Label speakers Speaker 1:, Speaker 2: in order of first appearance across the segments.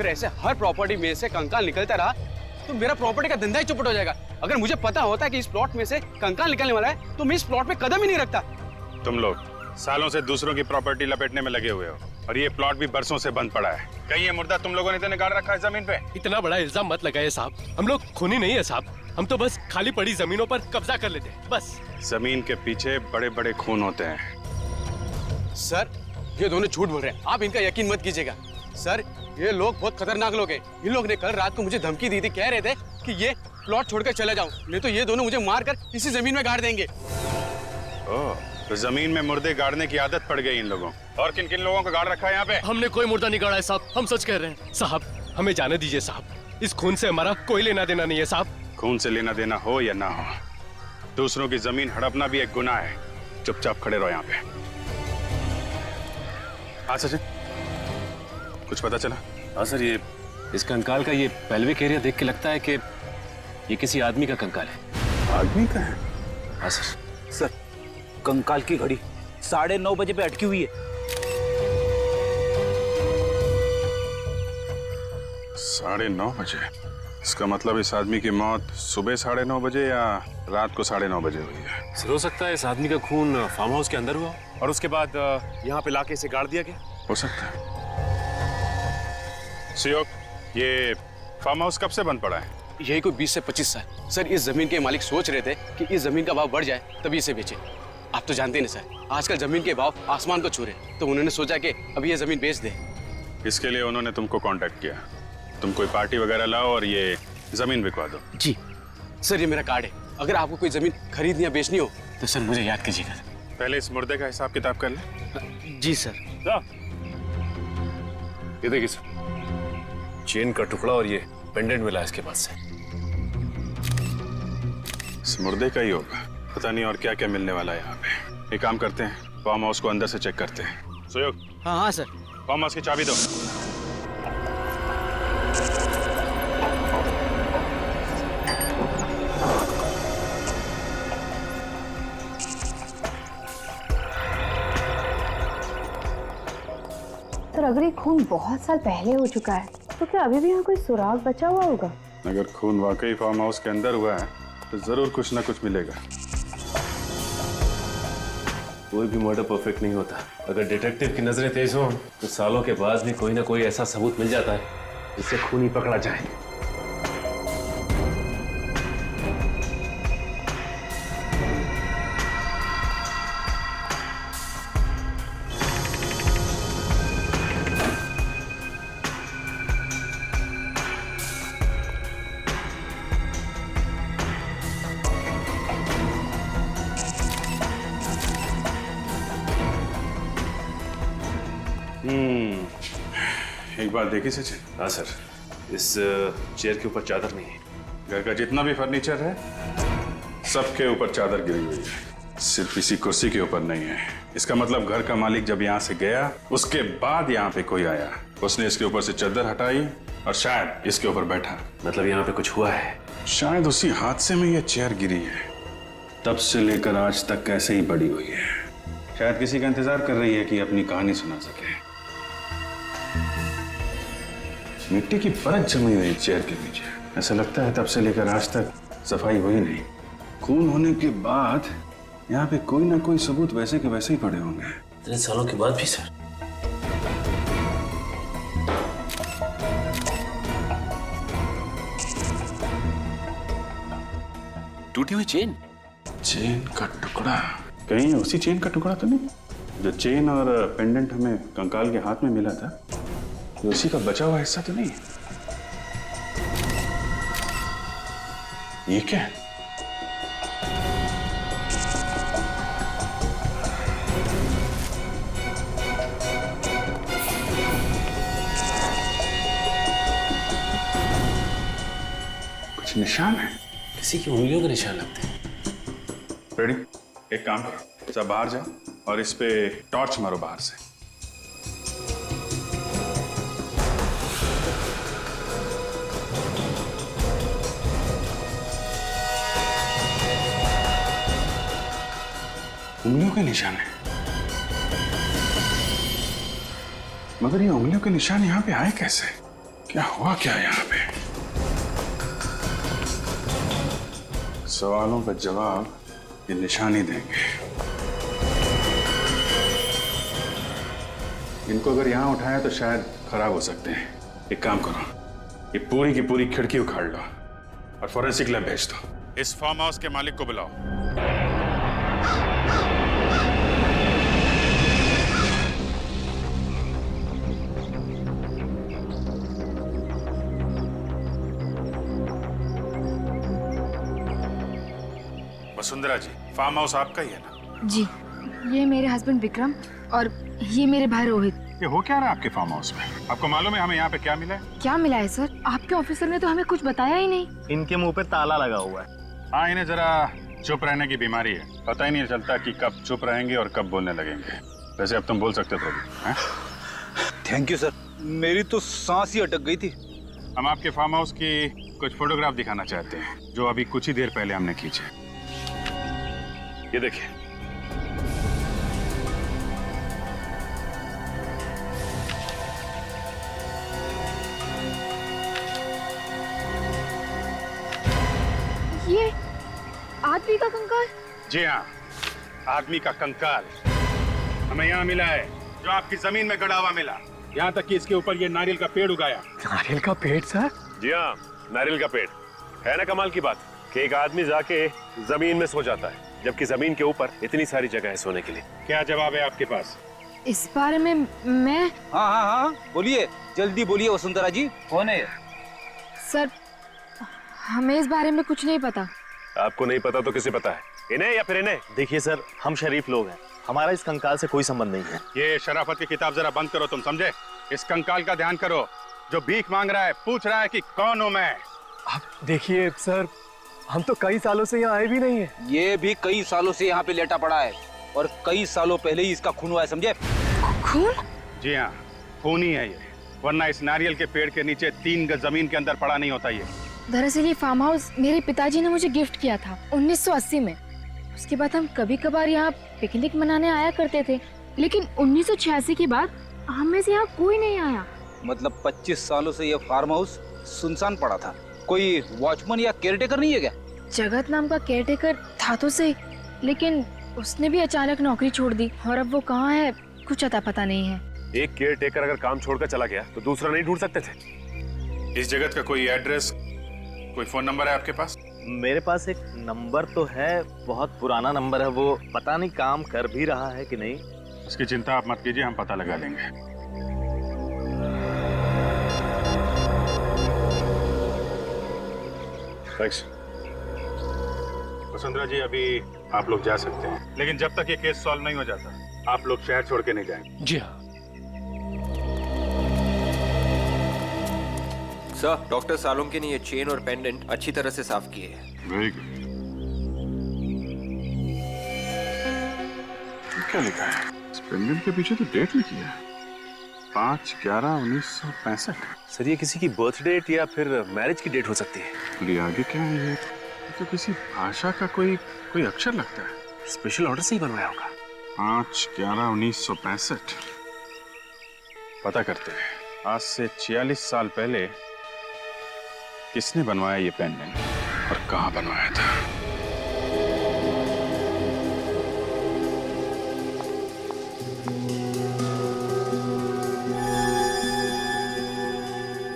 Speaker 1: अगर ऐसे हर प्रॉपर्टी में से कंकाल निकलता रहा तो मेरा प्रॉपर्टी का धंधा ही चौपट हो जाएगा। अगर मुझे पता होता कि इस प्लॉट में से कंकाल निकलने वाला है तो मैं इस प्लॉट पे कदम ही नहीं रखता।
Speaker 2: तुम लोग सालों से दूसरों की प्रॉपर्टी लपेटने में लगे हुए हो और ये प्लॉट भी बरसों से बंद पड़ा है। कहीं ये मुर्दा तुम लोगों ने तो निकाल रखा है जमीन पे?
Speaker 3: इतना बड़ा इल्जाम मत लगाइए साहब, हम लोग खूनी नहीं है साहब, हम तो बस खाली पड़ी जमीनों पर कब्जा कर लेते हैं बस।
Speaker 2: जमीन के पीछे बड़े बड़े खून होते हैं।
Speaker 1: सर ये दोनों झूठ बोल रहे हैं, आप इनका यकीन मत कीजिएगा। सर ये लोग बहुत खतरनाक लोग हैं। इन लोग ने कल रात को मुझे धमकी दी थी, कह रहे थे कि ये प्लॉट छोड़कर चले जाऊं, नहीं तो ये दोनों मुझे मारकर इसी जमीन में गाड़ देंगे।
Speaker 2: ओह, तो जमीन में मुर्दे गाड़ने की आदत पड़ गई इन लोगों। और किन किन लोगों को गाड़ रखा है यहाँ पे?
Speaker 3: हमने कोई मुर्दा नहीं गाड़ा है साहब, हम सच कह रहे हैं साहब, हमें जाने दीजिए साहब, इस खून से हमारा कोई लेना देना नहीं है साहब।
Speaker 2: खून से लेना देना हो या ना हो, दूसरों की जमीन हड़पना भी एक गुनाह है। चुपचाप खड़े रहो यहाँ पे। हाँ सचिन, कुछ पता चला?
Speaker 4: हाँ सर, ये इस कंकाल का ये पेल्विक एरिया देख के लगता है कि ये किसी आदमी का कंकाल है।
Speaker 2: आदमी का है?
Speaker 4: हाँ सर।
Speaker 5: सर कंकाल की घड़ी 9:30 बजे पे अटकी हुई है।
Speaker 2: 9:30 बजे? इसका मतलब इस आदमी की मौत सुबह 9:30 बजे या रात को 9:30 बजे हुई है।
Speaker 4: सर हो सकता है इस आदमी का खून फार्म हाउस के अंदर हुआ और उसके बाद यहाँ पे लाके इसे गाड़ दिया गया।
Speaker 2: हो सकता है। सियोक, ये फार्म हाउस कब से बंद पड़ा है?
Speaker 1: यही कोई 20 से 25 साल। सर इस जमीन के मालिक सोच रहे थे कि इस जमीन का भाव बढ़ जाए तभी इसे बेचे। आप तो जानते हैं ना सर, आजकल जमीन के भाव आसमान को छू रहे, तो उन्होंने सोचा कि अभी ये जमीन बेच दे।
Speaker 2: इसके लिए उन्होंने तुमको कांटेक्ट किया। तुम कोई पार्टी वगैरह लाओ और ये जमीन बिकवा दो।
Speaker 1: जी सर, ये मेरा कार्ड है, अगर आपको कोई जमीन खरीदनी या बेचनी हो तो सर मुझे याद कीजिएगा।
Speaker 2: पहले इस मुर्दे का हिसाब किताब कर ले।
Speaker 1: जी सर।
Speaker 4: ये देखिए सर, चेन का टुकड़ा और ये पेंडेंट मिला इसके पास से।
Speaker 2: इस मुर्दे का ही होगा, पता नहीं और क्या क्या मिलने वाला है यहाँ पे। एक काम करते हैं, फार्म हाउस को अंदर से चेक करते हैं। सुयोग,
Speaker 1: हाँ हाँ सर।
Speaker 2: फार्म हाउस की चाबी दो।
Speaker 6: सर अगर ये खून बहुत साल पहले हो चुका है तो क्या अभी भी यहाँ कोई सुराग बचा हुआ होगा?
Speaker 2: अगर खून वाकई फार्म हाउस के अंदर हुआ है तो जरूर कुछ ना कुछ मिलेगा।
Speaker 4: कोई भी मर्डर परफेक्ट नहीं होता। अगर डिटेक्टिव की नजरें तेज हों तो सालों के बाद भी कोई ना कोई ऐसा सबूत मिल जाता है जिससे खूनी पकड़ा जाए।
Speaker 2: एक बात देखी सचिन?
Speaker 4: हाँ सर, इस चेयर के ऊपर चादर नहीं है।
Speaker 2: घर का जितना भी फर्नीचर है सबके ऊपर चादर गिरी हुई है, सिर्फ इसी कुर्सी के ऊपर नहीं है। इसका मतलब घर का मालिक जब यहाँ से गया उसके बाद यहाँ पे कोई आया, उसने इसके ऊपर से चादर हटाई और शायद इसके ऊपर बैठा।
Speaker 4: मतलब यहाँ पे कुछ हुआ है।
Speaker 2: शायद उसी हादसे में ये चेयर गिरी है, तब से लेकर आज तक ऐसे ही पड़ी हुई है। शायद किसी का इंतजार कर रही है कि अपनी कहानी सुना सके। मिट्टी की परत जमी हुई चेयर के पीछे, ऐसा लगता है तब से लेकर आज तक सफाई हुई नहीं। खून होने के बाद यहाँ पे कोई ना कोई सबूत वैसे के वैसे ही पड़े होंगे।
Speaker 4: इतने सालों के बाद भी सर।
Speaker 1: टूटी हुई चेन।
Speaker 2: चेन का टुकड़ा? कहीं उसी चेन का टुकड़ा तो नहीं? जो चेन और पेंडेंट हमें कंकाल के हाथ में मिला था, तो उसी का बचा हुआ हिस्सा तो नहीं? ये क्या है? कुछ निशान है?
Speaker 4: किसी की उंगलियों के निशान लगते हैं।
Speaker 2: रेडी? एक काम करो, सब बाहर जाओ और इस पे टॉर्च मारो बाहर से। उंगलियों के निशान है, मगर ये उंगलियों के निशान यहाँ पे आए कैसे? क्या हुआ क्या यहाँ पे? सवालों का जवाब ये निशानी देंगे। इनको अगर यहाँ उठाया तो शायद खराब हो सकते हैं। एक काम करो, ये पूरी की पूरी खिड़की उखाड़ लो और फॉरेंसिक लैब भेज दो। इस फार्म हाउस के मालिक को बुलाओ। वसुंधरा जी, फार्म हाउस आपका ही है ना?
Speaker 6: जी, ये मेरे हस्बैंड विक्रम और ये मेरे भाई रोहित।
Speaker 2: ये हो क्या रहा है आपके फार्म हाउस में? आपको मालूम है हमें यहाँ पे क्या मिला है?
Speaker 6: क्या मिला है सर? आपके ऑफिसर ने तो हमें कुछ बताया ही नहीं।
Speaker 7: इनके मुंह पे ताला लगा हुआ है।
Speaker 2: हाँ, इन्हें जरा चुप रहने की बीमारी है। पता ही नहीं चलता कि कब चुप रहेंगे और कब बोलने लगेंगे। वैसे अब तुम बोल सकते थे अभी।
Speaker 5: थैंक यू सर, मेरी तो सांस ही अटक गई थी।
Speaker 2: हम आपके फार्म हाउस की कुछ फोटोग्राफ दिखाना चाहते हैं जो अभी कुछ ही देर पहले हमने खींचे। ये देखिए।
Speaker 6: ये आदमी का कंकाल?
Speaker 2: जी हाँ, आदमी का कंकाल हमें यहाँ मिला है, जो आपकी जमीन में गड़ा हुआ मिला। यहाँ तक कि इसके ऊपर ये नारियल का पेड़ उगाया।
Speaker 3: नारियल का पेड़ सर?
Speaker 4: जी हाँ, नारियल का पेड़। है ना कमाल की बात कि एक आदमी जाके जमीन में सो जाता है, जबकि जमीन के ऊपर इतनी सारी जगह है सोने के लिए।
Speaker 2: क्या जवाब है आपके पास?
Speaker 6: इस बारे में मैं...
Speaker 5: हाँ, बोलिए, जल्दी बोलिए वसुंधरा जी, कौन है?
Speaker 6: सर, हमें इस बारे में कुछ नहीं पता।
Speaker 4: आपको नहीं पता तो किसे पता है? इन्हें या फिर इन्हें?
Speaker 7: देखिए सर, हम शरीफ लोग हैं, हमारा इस कंकाल से कोई संबंध नहीं है।
Speaker 2: ये शराफत की किताब जरा बंद करो, तुम समझे? इस कंकाल का ध्यान करो, जो भीख मांग रहा है, पूछ रहा है कि कौन हूं मैं।
Speaker 3: आप देखिए सर, हम तो कई सालों से यहाँ आए भी नहीं है।
Speaker 5: ये भी कई सालों से यहाँ पे लेटा पड़ा है और कई सालों पहले ही इसका खून हुआ है, समझे?
Speaker 6: खून?
Speaker 2: जी हाँ, खून ही है ये, वरना इस नारियल के पेड़ के नीचे 3 गज जमीन के अंदर पड़ा नहीं होता ये।
Speaker 6: दरअसल ये फार्म हाउस मेरे पिताजी ने मुझे गिफ्ट किया था 1980 में। उसके बाद हम कभी कभार यहाँ पिकनिक मनाने आया करते थे, लेकिन 1986 के बाद हम में से यहाँ कोई नहीं आया।
Speaker 5: मतलब 25 सालों से ये फार्म हाउस सुनसान पड़ा था। कोई वॉचमैन या केयरटेकर नहीं है क्या?
Speaker 6: जगत नाम का केयरटेकर था तो सही, लेकिन उसने भी अचानक नौकरी छोड़ दी और अब वो कहाँ है कुछ अता पता नहीं है।
Speaker 4: एक केयर टेकर अगर काम छोड़कर चला गया तो दूसरा नहीं ढूंढ सकते थे?
Speaker 2: इस जगत का कोई एड्रेस, कोई फोन नंबर है आपके पास?
Speaker 7: मेरे पास एक नंबर तो है, बहुत पुराना नंबर है, वो पता नहीं काम कर भी रहा है कि नहीं।
Speaker 2: इसकी चिंता आप मत कीजिए, हम पता लगा लेंगे। थैंक्स। वसुंधरा जी, अभी आप लोग जा सकते हैं, लेकिन जब तक ये केस सॉल्व नहीं हो जाता आप लोग शहर छोड़ के नहीं जाएंगे।
Speaker 3: जी हाँ।
Speaker 8: सर, डॉक्टर सालुंके ने ये चेन और पेंडेंट अच्छी तरह से साफ किए हैं।
Speaker 2: Very good. क्या लिखा है इस पेंडेंट के पीछे? तो डेट लिखी है 5/11/1965।
Speaker 4: सर, ये किसी की बर्थ डेट या फिर मैरिज की डेट हो सकती है।
Speaker 2: और ये आगे क्या है? ये तो किसी भाषा का कोई अक्षर लगता है।
Speaker 4: स्पेशल ऑर्डर से ही बनवाया होगा।
Speaker 2: 5/11/1965। पता करते हैं, आज से 46 साल पहले किसने बनवाया ये पेंडेंट और कहाँ बनवाया था?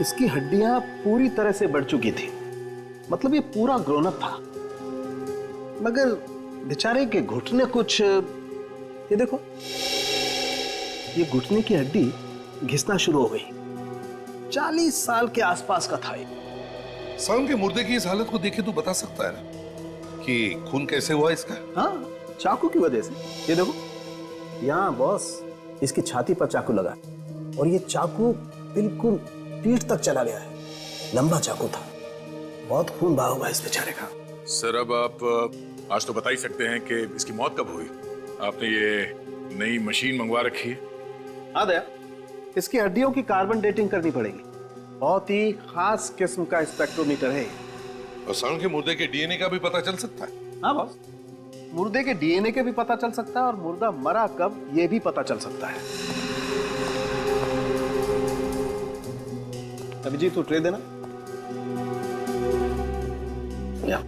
Speaker 9: इसकी हड्डियां पूरी तरह से बढ़ चुकी थी, मतलब ये पूरा ग्रोन अप था, मगर बेचारे के घुटने कुछ, ये देखो, ये घुटने की हड्डी घिसना शुरू हो गई। 40 साल के आसपास का था ये।
Speaker 10: सालुंके के मुर्दे की इस हालत को देखे तो बता सकता है ना कि खून कैसे हुआ इसका?
Speaker 9: हाँ, चाकू की वजह से। ये देखो, यहाँ बॉस इसकी छाती पर चाकू लगा और ये चाकू बिल्कुल पीठ तक चला गया है। लंबा चाकू था, बहुत खून बहा हुआ है इस बेचारे का।
Speaker 10: सर, अब आप आज तो बता ही सकते हैं कि इसकी मौत कब हुई? आपने ये नई मशीन मंगवा रखी है?
Speaker 9: हाँ दया, इसकी हड्डियों की कार्बन डेटिंग करनी पड़ेगी। बहुत ही खास किस्म का स्पेक्ट्रोमीटर है।
Speaker 10: और सालुंके के मुर्दे के डीएनए का भी पता चल सकता है?
Speaker 9: हाँ बॉस, मुर्दे के डीएनए के भी पता चल सकता है और मुर्दा मरा कब ये भी पता चल सकता है। अभिजीत तू ट्रे देना। या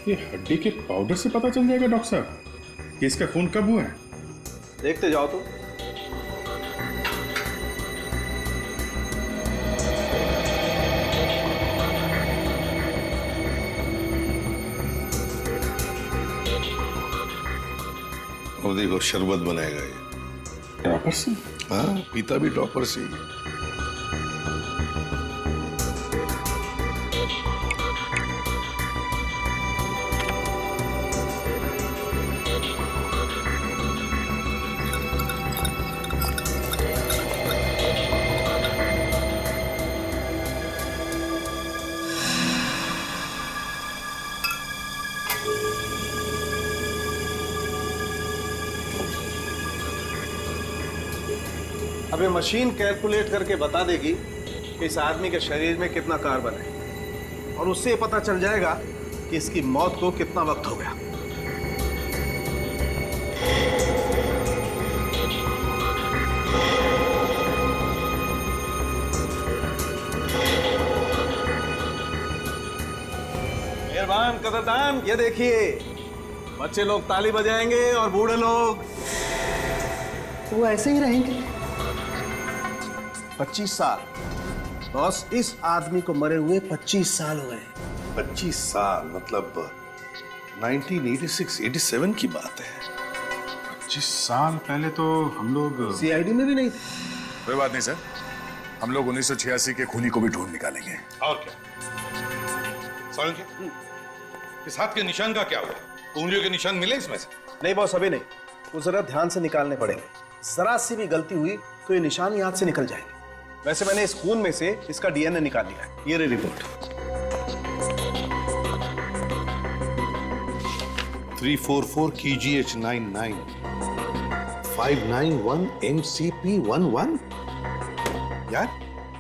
Speaker 2: ये हड्डी के पाउडर से पता चल जाएगा डॉक्टर साहब कि इसका खून कब हुआ है?
Speaker 9: देखते जाओ तो।
Speaker 11: और देखो शरबत बनाएगा ये।
Speaker 2: ड्रॉपर से?
Speaker 11: हाँ, पीता भी ड्रॉपर से ही।
Speaker 9: अब ये मशीन कैलकुलेट करके बता देगी कि इस आदमी के शरीर में कितना कार्बन है, और उससे पता चल जाएगा कि इसकी मौत को कितना वक्त हो गया। मेहरबान कदरदान, ये देखिए, बच्चे लोग ताली बजाएंगे और बूढ़े लोग वो ऐसे ही रहेंगे। 25 साल बॉस, इस आदमी को मरे हुए 25 साल हो गए।
Speaker 11: 25 साल मतलब 1986-87 की बात है।
Speaker 2: 25 साल पहले तो हम लोग
Speaker 9: सीआईडी में भी नहीं थे।
Speaker 10: कोई बात नहीं सर, हम लोग 1986 के खूनी को भी ढूंढ निकालेंगे।
Speaker 11: और क्या सालन जी, इस हाथ के निशान का क्या हुआ? उंगलियों के निशान मिले इसमें से?
Speaker 9: नहीं बॉस, अभी नहीं, वो जरा ध्यान से निकालने पड़ेंगे। जरा सी भी गलती हुई तो ये निशान हाथ से निकल जाएंगे। वैसे मैंने इस खून में से इसका डीएनए निकाल लिया है। ये रही रिपोर्ट।
Speaker 11: 344 KGH99 591 MCP11। यार,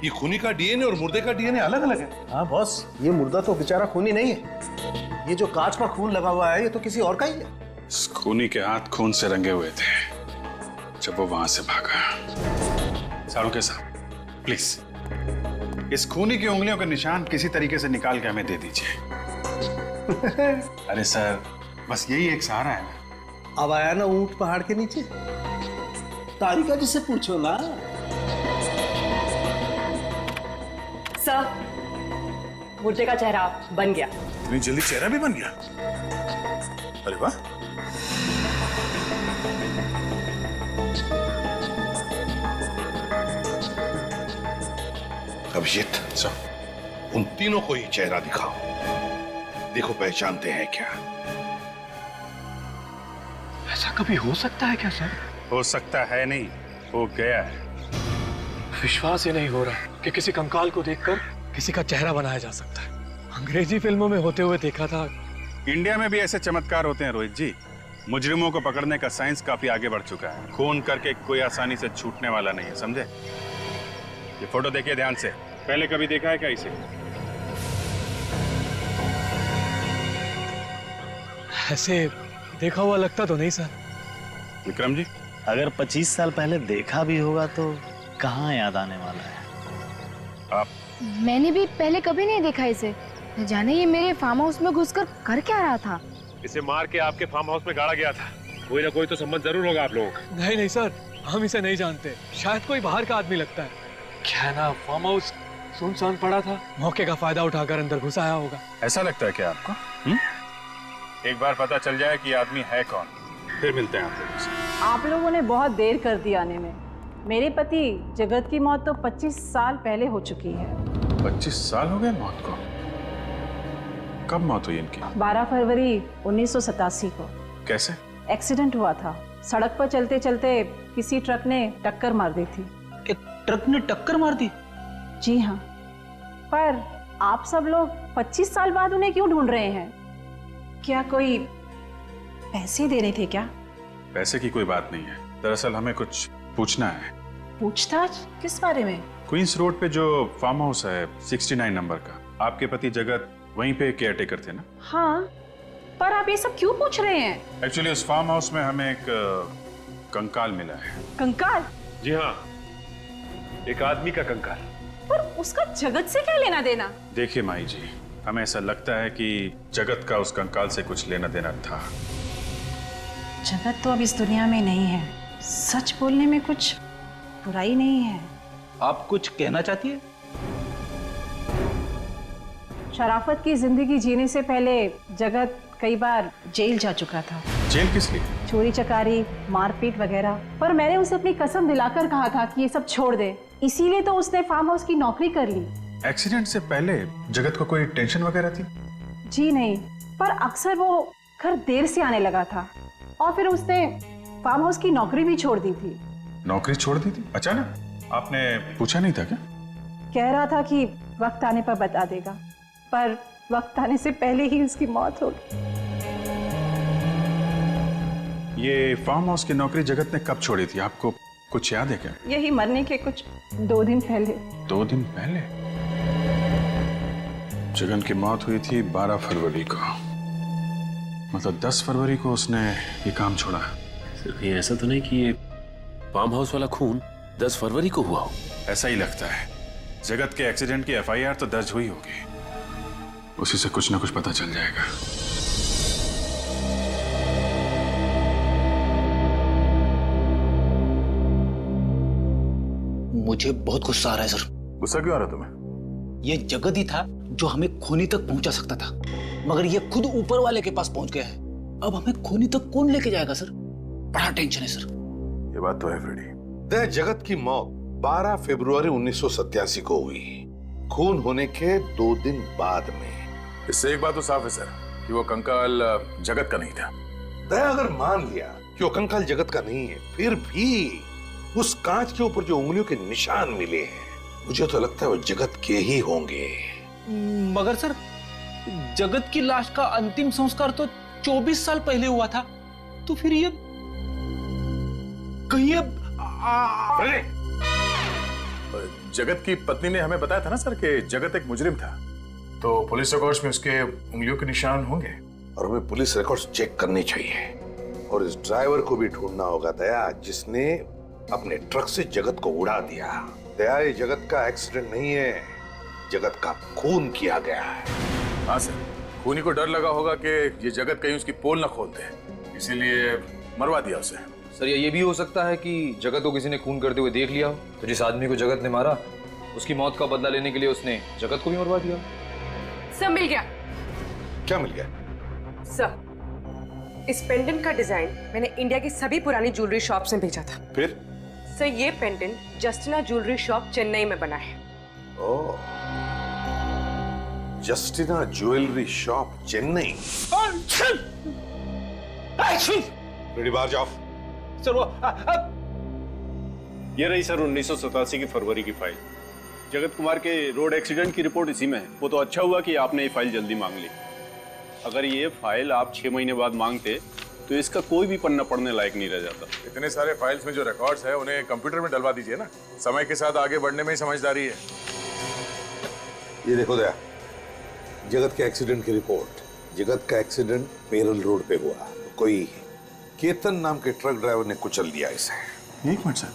Speaker 11: ये खूनी का डीएनए और मुर्दे का डीएनए अलग अलग है।
Speaker 9: हाँ बॉस, ये मुर्दा तो बेचारा खूनी नहीं है। ये जो कांच का खून लगा हुआ है, ये तो किसी और का ही है।
Speaker 2: इस खूनी के हाथ खून से रंगे हुए थे जब वो वहां से भागा। सारों के साथ प्लीज इस खूनी की उंगलियों के निशान किसी तरीके से निकाल के हमें दे दीजिए। अरे सर, बस यही एक सहारा है ना।
Speaker 9: अब आया ना ऊंट पहाड़ के नीचे, तारिका जी से पूछो ना।
Speaker 12: सर, मुर्दे का चेहरा बन गया।
Speaker 10: इतनी जल्दी चेहरा भी बन गया? अरे वाह।
Speaker 11: अभिजीत, उन तीनों को ही चेहरा दिखाओ, देखो पहचानते हैं क्या।
Speaker 3: ऐसा कभी हो सकता है क्या सर?
Speaker 2: हो सकता है नहीं, हो गया है।
Speaker 3: विश्वास ही नहीं हो रहा कि किसी कंकाल को देखकर किसी का चेहरा बनाया जा सकता है। अंग्रेजी फिल्मों में होते हुए देखा था।
Speaker 2: इंडिया में भी ऐसे चमत्कार होते हैं रोहित जी। मुजरिमों को पकड़ने का साइंस काफी आगे बढ़ चुका है। खून करके कोई आसानी से छूटने वाला नहीं है, समझे? ये फोटो देखिए ध्यान से। पहले कभी देखा है क्या इसे?
Speaker 3: ऐसे देखा हुआ लगता तो नहीं सर।
Speaker 2: विक्रम जी,
Speaker 7: अगर 25 साल पहले देखा भी होगा तो कहाँ याद आने वाला है?
Speaker 2: आप?
Speaker 6: मैंने भी पहले कभी नहीं देखा इसे। न जाने ये मेरे फार्म हाउस में घुसकर कर क्या रहा था।
Speaker 4: इसे मार के आपके फार्म हाउस में गाड़ा गया था। कोई ना कोई तो संबंध जरूर होगा आप लोगों का।
Speaker 3: नहीं नहीं सर, हम इसे नहीं जानते। शायद कोई बाहर का आदमी लगता है। क्या है ना, फार्म हाउस सुनसान पड़ा था, मौके का फायदा उठाकर अंदर घुस आया होगा।
Speaker 2: ऐसा लगता है क्या आपको? एक बार पता चल जाए कि आदमी है कौन, फिर मिलते हैं आप लोगों से।
Speaker 12: आप लोगों ने बहुत देर कर दी आने में। मेरे पति जगत की मौत तो 25 साल पहले हो चुकी है।
Speaker 2: 25 साल हो गए मौत को? कब मौत हुई इनकी?
Speaker 12: 12 फरवरी 1987 को।
Speaker 2: कैसे?
Speaker 12: एक्सीडेंट हुआ था। सड़क पर चलते चलते किसी ट्रक ने टक्कर मार दी थी।
Speaker 5: ट्रक ने टक्कर मार दी?
Speaker 12: जी हाँ, पर आप सब लोग 25 साल बाद उन्हें क्यों ढूंढ रहे हैं? क्या कोई पैसे दे रहे थे क्या?
Speaker 2: पैसे की कोई बात नहीं है, दरअसल हमें कुछ पूछना है।
Speaker 12: पूछताछ किस बारे में?
Speaker 2: क्वींस रोड पे जो फार्म हाउस है 69 नंबर का, आपके पति जगत वहीं पे केयरटेकर थे ना?
Speaker 12: हाँ, पर आप ये सब क्यों पूछ रहे हैं?
Speaker 2: एक्चुअली उस फार्म हाउस में हमें एक कंकाल मिला है।
Speaker 12: कंकाल?
Speaker 4: जी हाँ, एक आदमी का कंकाल।
Speaker 12: पर उसका जगत से क्या लेना देना?
Speaker 2: देखिए माई जी, हमें ऐसा लगता है कि जगत का उस कंकाल से कुछ लेना देना था।
Speaker 12: जगत तो अब इस दुनिया में नहीं है, सच बोलने में कुछ बुराई नहीं है।
Speaker 5: आप कुछ कहना चाहती है?
Speaker 12: शराफत की जिंदगी जीने से पहले जगत कई बार जेल जा चुका था।
Speaker 2: जेल किस लिए?
Speaker 12: चोरी चकारी, मारपीट वगैरह। पर मैंने उसे अपनी कसम दिलाकर कहा था कि ये सब छोड़ दे, इसीलिए तो उसने फार्म हाउस की नौकरी कर ली।
Speaker 2: एक्सीडेंट से पहले जगत को कोई टेंशन वगैरह थी?
Speaker 12: जी नहीं, पर अक्सर वो घर देर से आने लगा था और फिर उसने फार्म हाउस की नौकरी भी छोड़ दी थी।
Speaker 2: नौकरी छोड़ दी थी अचानक? आपने पूछा नहीं था क्या?
Speaker 12: कह रहा था कि वक्त आने पर बता देगा, पर वक्त आने से पहले ही उसकी मौत हो गई।
Speaker 2: ये फार्म हाउस की नौकरी जगत ने कब छोड़ी थी, आपको कुछ याद है क्या?
Speaker 12: यही मरने के कुछ 2 दिन पहले।
Speaker 2: 2 दिन पहले? जगन की मौत हुई थी 12 फरवरी को, मतलब 10 फरवरी को उसने ये काम छोड़ा।
Speaker 4: सिर्फ ये ऐसा तो नहीं कि ये फार्म हाउस वाला खून 10 फरवरी को हुआ हो?
Speaker 2: ऐसा ही लगता है। जगत के एक्सीडेंट की FIR तो दर्ज हुई होगी, उसी से कुछ ना कुछ पता चल जाएगा।
Speaker 5: मुझे बहुत गुस्सा आ रहा है सर।
Speaker 10: गुस्सा क्यों आ रहा तुम्हें?
Speaker 5: ये जगत ही था जो हमें खूनी तक पहुंचा सकता था, मगर ये खुद ऊपर वाले के पास पहुंच गया है। अब हमें खूनी तक कौन लेके जाएगा सर? बड़ा टेंशन है सर।
Speaker 10: ये बात तो है फ्रेडी।
Speaker 11: दया जगत की मौत 12 फरवरी 1987 को हुई, खून होने के 2 दिन बाद में।
Speaker 10: इससे एक बात तो साफ है सर कि वो कंकाल जगत का नहीं था।
Speaker 11: दया अगर मान लिया कि वो कंकाल जगत का नहीं है, फिर भी उस कांच के ऊपर जो उंगलियों के निशान मिले हैं, मुझे तो लगता है वो जगत के ही होंगे।
Speaker 5: मगर सर, जगत की लाश का अंतिम संस्कार तो 24 साल पहले हुआ था, तो फिर ये कहीं
Speaker 10: जगत की पत्नी ने हमें बताया था ना सर कि जगत एक मुजरिम था, तो पुलिस रिकॉर्ड्स में उसके उंगलियों के निशान होंगे।
Speaker 11: और हमें पुलिस रिकॉर्ड्स चेक करने चाहिए, और इस ड्राइवर को भी ढूंढना होगा दया, जिसने अपने ट्रक से जगत को उड़ा दिया। दया, ये जगत का एक्सीडेंट नहीं है, जगत का खून किया गया है।
Speaker 10: हाँ सर, खूनी को डर लगा होगा कि ये जगत कहीं उसकी पोल ना खोल दे, इसीलिए मरवा दिया उसे।
Speaker 13: सर ये भी हो सकता है कि जगत को किसी ने खून करते हुए देख लिया हो, तो जिस आदमी को जगत ने मारा उसकी मौत का बदला लेने के लिए उसने जगत को भी मरवा दिया।
Speaker 14: सर मिल गया।
Speaker 11: क्या मिल गया?
Speaker 14: सर, इस पेंडेंट का डिजाइन मैंने इंडिया की सभी पुरानी ज्वेलरी शॉप में भेजा था।
Speaker 11: फिर?
Speaker 14: सर ये pendant Justina jewellery shop Chennai में बना है।
Speaker 11: Oh, Justina jewellery shop Chennai. Ready, बाहर जाओ।
Speaker 5: सर वो
Speaker 4: ये रही सर 1987 की फरवरी की फाइल।
Speaker 15: जगत कुमार के रोड एक्सीडेंट की रिपोर्ट इसी में है। वो तो अच्छा हुआ कि आपने ये फाइल जल्दी मांग ली। अगर ये फाइल आप 6 महीने बाद मांगते तो इसका कोई भी पन्ना पढ़ने लायक नहीं रह जाता।
Speaker 10: इतने सारे फाइल्स में जो रिकॉर्ड्स है उन्हें कंप्यूटर में डलवा दीजिए ना, समय के साथ आगे बढ़ने में ही समझदारी है।
Speaker 11: ये देखो दया, जगत के एक्सीडेंट की रिपोर्ट। जगत का एक्सीडेंट पेरल रोड पे हुआ, कोई केतन नाम के ट्रक ड्राइवर ने कुचल दिया इसे।
Speaker 2: एक मिनट सर,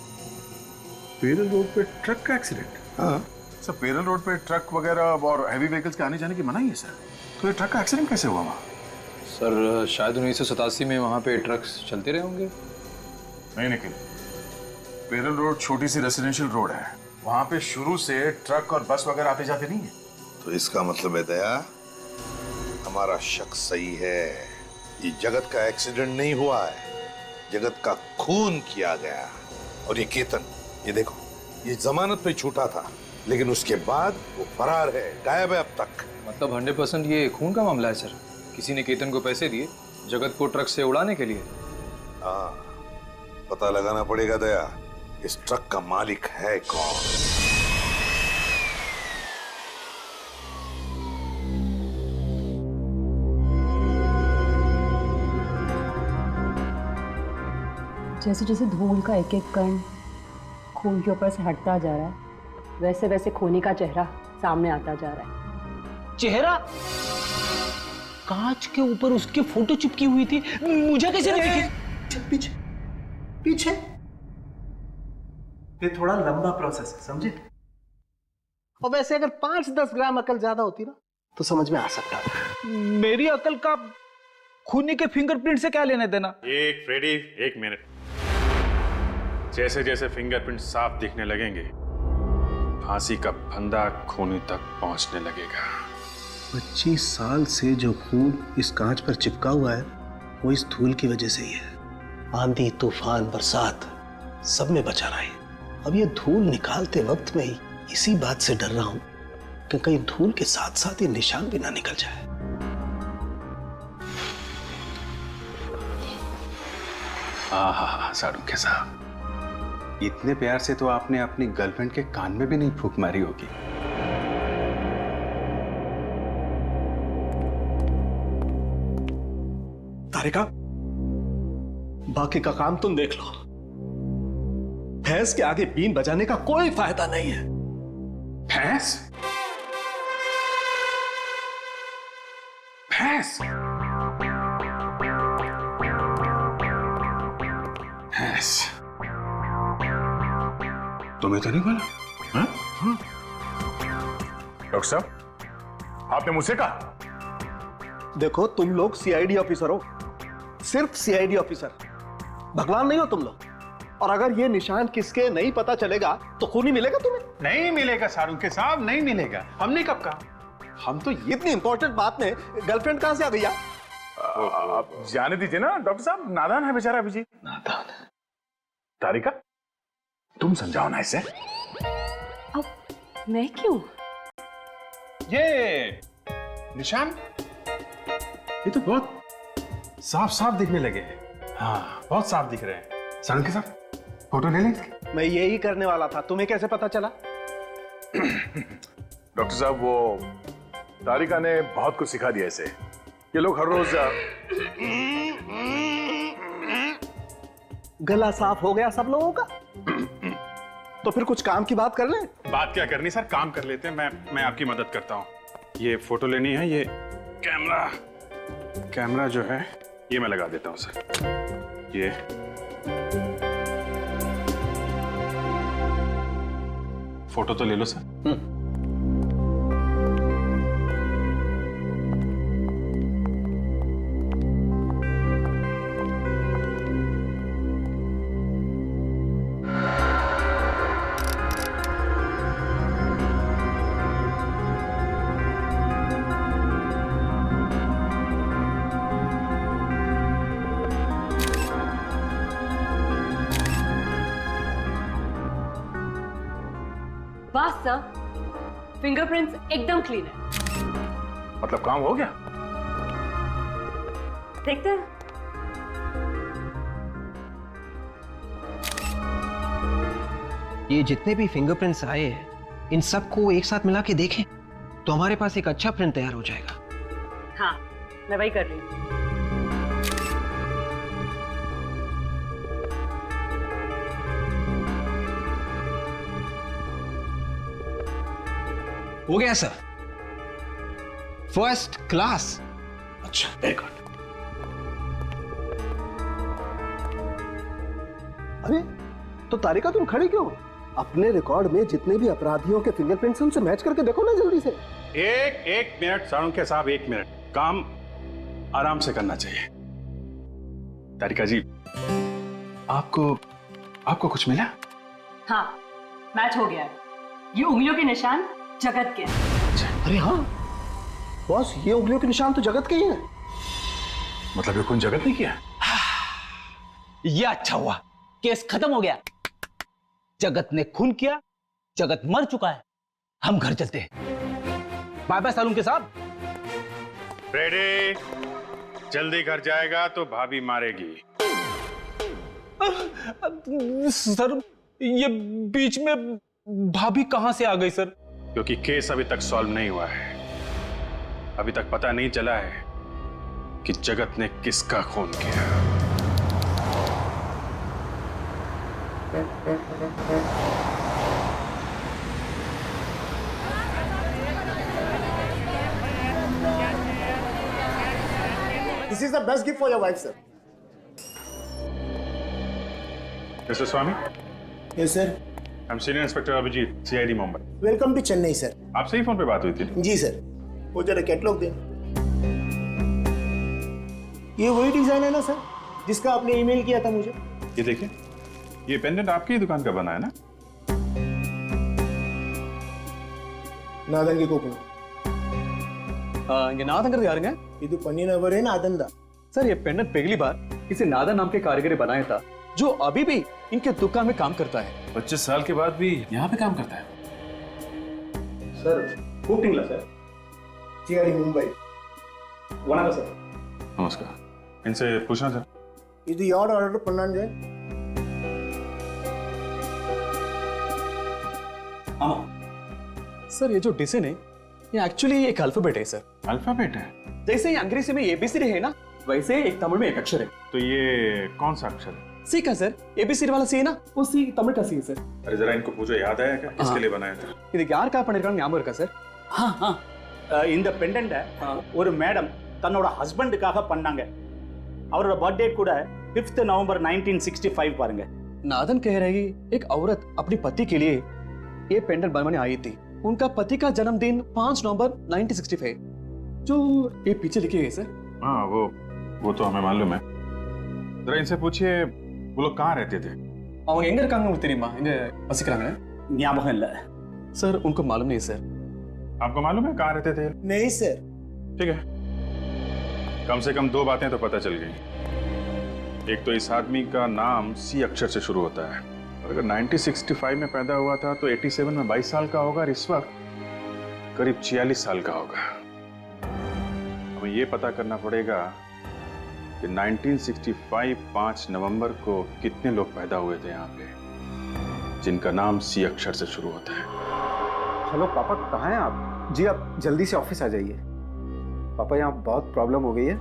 Speaker 2: पेरल रोड पे ट्रक का एक्सीडेंट?
Speaker 11: हाँ
Speaker 10: सर, पेरल रोड पे ट्रक वगैरह और हैवी व्हीकल्स के आने जाने की मनाही है सर, तो ये ट्रक का एक्सीडेंट कैसे हुआ वहाँ?
Speaker 13: सर शायद 1987 में वहाँ पे ट्रक्स चलते रहे होंगे।
Speaker 10: नहीं निखिल, पेरल रोड छोटी सी रेसिडेंशियल रोड है, वहाँ पे शुरू से ट्रक और बस वगैरह आते जाते नहीं है।
Speaker 11: तो इसका मतलब है दया, हमारा शक सही है, ये जगत का एक्सीडेंट नहीं हुआ है, जगत का खून किया गया। और ये केतन, ये देखो, ये जमानत पे छूटा था, लेकिन उसके बाद वो फरार है, गायब है अब तक।
Speaker 13: मतलब 100% ये खून का मामला है सर। किसी ने केतन को पैसे दिए जगत को ट्रक से उड़ाने के लिए।
Speaker 11: हाँ, पता लगाना पड़ेगा दया, इस ट्रक का मालिक है कौन?
Speaker 12: जैसे जैसे धूल का एक एक कण खून के ऊपर से हटता जा रहा है, वैसे वैसे खूनी का चेहरा सामने आता जा रहा है।
Speaker 5: चेहरा? कांच के ऊपर उसकी फोटो चिपकी हुई थी, मुझे कैसे नहीं दिखी?
Speaker 9: पीछे पीछे। ये थोड़ा लंबा प्रोसेस है, समझे? और वैसे अगर 5-10 ग्राम अकल ज्यादा होती ना तो समझ में आ सकता था।
Speaker 5: मेरी अकल का खूनी के फिंगरप्रिंट से क्या लेने देना?
Speaker 2: एक फ्रेडी, एक मिनट। जैसे जैसे फिंगरप्रिंट साफ दिखने लगेंगे, फांसी का फंदा खूनी तक पहुंचने लगेगा।
Speaker 9: 25 साल से जो खून इस कांच पर चिपका हुआ है वो इस धूल की वजह से ही है। आंधी, तूफान, बरसात सब में बचा रहा है। अब ये धूल निकालते वक्त में ही इसी बात से डर रहा हूं कि कहीं धूल के साथ साथ ये निशान भी ना निकल जाए।
Speaker 2: आहा, सारुखे साहब, इतने प्यार से तो आपने अपनी गर्लफ्रेंड के कान में भी नहीं फूंक मारी होगी।
Speaker 9: तारिका, बाकी का काम तुम देख लो। भैंस के आगे बीन बजाने का कोई फायदा नहीं है।
Speaker 2: भैंस? भैंस? भैंस? तुम्हें तो नहीं बोला? हाँ?
Speaker 10: डॉक्टर साहब, आपने मुझसे कहा?
Speaker 9: देखो, तुम लोग सीआईडी ऑफिसर हो, सिर्फ सीआईडी ऑफिसर, भगवान नहीं हो तुम लोग। और अगर ये निशान किसके नहीं पता चलेगा तो खूनी मिलेगा तुम्हें?
Speaker 10: नहीं मिलेगा सारुखे साहब, नहीं मिलेगा। हमने कब कहा?
Speaker 9: हम तो इतनी इंपॉर्टेंट बात में गर्लफ्रेंड कहां से आ गई?
Speaker 10: आप जाने दीजिए ना डॉक्टर साहब, नादान है बेचारा अभिजीत।
Speaker 9: नादान?
Speaker 10: तारिका, तुम समझाओ ना इसे।
Speaker 12: अब मैं क्यों?
Speaker 10: ये निशान, ये तो बहुत साफ साफ दिखने लगे हैं। हाँ, बहुत साफ दिख रहे हैं। सारुखे साहब, फोटो ले लें इसकी?
Speaker 9: मैं यही करने वाला था, तुम्हें कैसे पता चला?
Speaker 10: डॉक्टर साहब, वो तारिका ने बहुत कुछ सिखा दिया इसे। ये लोग हर रोज
Speaker 9: गला साफ हो गया सब लोगों का? तो फिर कुछ काम की बात कर लें।
Speaker 2: बात क्या करनी सर, काम कर लेते हैं। मैं आपकी मदद करता हूँ। ये फोटो लेनी है, ये कैमरा जो है ये मैं लगा देता हूँ सर। ये फोटो तो ले लो सर।
Speaker 12: बस सर, फिंगरप्रिंट्स एकदम क्लीन है।
Speaker 10: मतलब काम हो गया?
Speaker 12: देखते हैं।
Speaker 8: ये जितने भी फिंगरप्रिंट्स आए हैं, इन सबको एक साथ मिला के देखें तो हमारे पास एक अच्छा प्रिंट तैयार हो जाएगा।
Speaker 12: हाँ, मैं वही कर रही हूँ।
Speaker 8: हो गया सर, फर्स्ट क्लास।
Speaker 9: अच्छा, वेरी गुड। अरे तो तारिका, तुम खड़ी क्यों? अपने रिकॉर्ड में जितने भी अपराधियों के फिंगरप्रिंट्स उनसे मैच करके देखो ना जल्दी से।
Speaker 2: एक मिनट सारुखे साहब, एक मिनट। काम आराम से करना चाहिए। तारिका जी, आपको कुछ मिला?
Speaker 12: हाँ, मैच हो गया है। ये उंगलियों के निशान जगत के हैं।
Speaker 9: अरे हाँ बॉस, ये उंगलियों के निशान तो जगत के ही हैं।
Speaker 10: मतलब ये खून जगत ने किया?
Speaker 5: ये अच्छा हुआ, केस खत्म हो गया। जगत ने खून किया, जगत मर चुका है। हम घर चलते हैं। बाय बाय सारुखे साहब।
Speaker 2: रेडी? जल्दी घर जाएगा तो भाभी मारेगी।
Speaker 5: सर,
Speaker 4: ये बीच में भाभी कहां से आ गई सर?
Speaker 2: क्योंकि केस अभी तक सॉल्व नहीं हुआ है। अभी तक पता नहीं चला है कि जगत ने किसका खून किया।
Speaker 16: This is the best gift for your wife, sir.
Speaker 2: Mr Swami.
Speaker 16: Yes, sir.
Speaker 2: I'm Senior Inspector Abhijeet, CID Mumbai.
Speaker 16: Welcome to Chennai, sir.
Speaker 2: आपसे ही फोन पे बात हुई थी?
Speaker 16: जी सर। वो जरा कैटलॉग दे। ये वही डिजाइन है ना सर, जिसका आपने ईमेल किया था मुझे?
Speaker 2: ये देखिए, ये पेंडेंट आपकी ही दुकान का बना है ना?
Speaker 16: नादन के कोपन।
Speaker 3: ये नादन कर यार
Speaker 16: ये तो पन्नी नंबर है नादन दा।
Speaker 3: सर ये पेंडेंट पहली बार किसी नादन नाम के कारीगर ने बनाया था, जो अभी भी इनके दुकान में काम करता है।
Speaker 4: 25 साल के बाद भी यहाँ पे काम करता है।
Speaker 16: सर कुकिंगला सर, CID मुंबई। वनागा सर।
Speaker 2: नमस्कार। इनसे पूछना था।
Speaker 16: ಇದು ಯಾರು ಆರ್ಡರ್ பண்ணாங்க?
Speaker 3: सर ये जो डिजाइन है ये एक्चुअली एक अल्फाबेट है सर।
Speaker 2: अल्फाबेट है?
Speaker 3: जैसे अंग्रेजी में ABCD है ना, वैसे एक तमिल में एक अक्षर है।
Speaker 2: तो ये कौन सा अक्षर है?
Speaker 3: सी का सर, ABCD वाला सी है ना, वो सी तमिल का सी है सर।
Speaker 2: अरे जरा इनको पूछो, याद आया क्या किसके लिए बनाया था?
Speaker 3: இதுக்கு யார் கா பண்ணிருக்காங்க ஞாபகம் இருக்கா சார்?
Speaker 17: இந்த பெண்டன்ட்டை ஒரு மேடம் தன்னோட ஹஸ்பண்டுக்காக பண்ணாங்க. அவரோட बर्थडे கூட 5 नवंबर 1965 பாருங்க.
Speaker 3: नादन कह रही एक औरत अपने पति के लिए ये पेंडेंट बनवाने आई थी। उनका पति का जन्मदिन 5 नवंबर 1965, जो ये पीछे लिखे गए सर।
Speaker 2: हाँ वो तो हमें मालूम है। जरा इनसे पूछिए वो लोग कहाँ रहते थे?
Speaker 3: அவங்க எங்க இருக்காங்க உங்களுக்கு தெரியுமா? எங்க வசிக்கிறாங்க?
Speaker 17: ஞாபகம் இல்ல
Speaker 3: सर, उनको मालूम नहीं सर।
Speaker 2: आपको मालूम है कहाँ रहते थे?
Speaker 16: नहीं सर।
Speaker 2: ठीक है, कम से कम 2 बातें तो पता चल गई। एक तो इस आदमी का नाम C अक्षर से शुरू होता है, और अगर 1965 में पैदा हुआ था तो 87 में 22 साल का होगा, और इस वक्त करीब 46 साल का होगा। हमें ये पता करना पड़ेगा कि 1965 5 नवंबर को कितने लोग पैदा हुए थे यहाँ पे जिनका नाम C अक्षर से शुरू होता है।
Speaker 9: हेलो पापा, कहाँ हैं आप? जी आप जल्दी से ऑफिस आ जाइए। पापा यहाँ बहुत प्रॉब्लम हो गई है।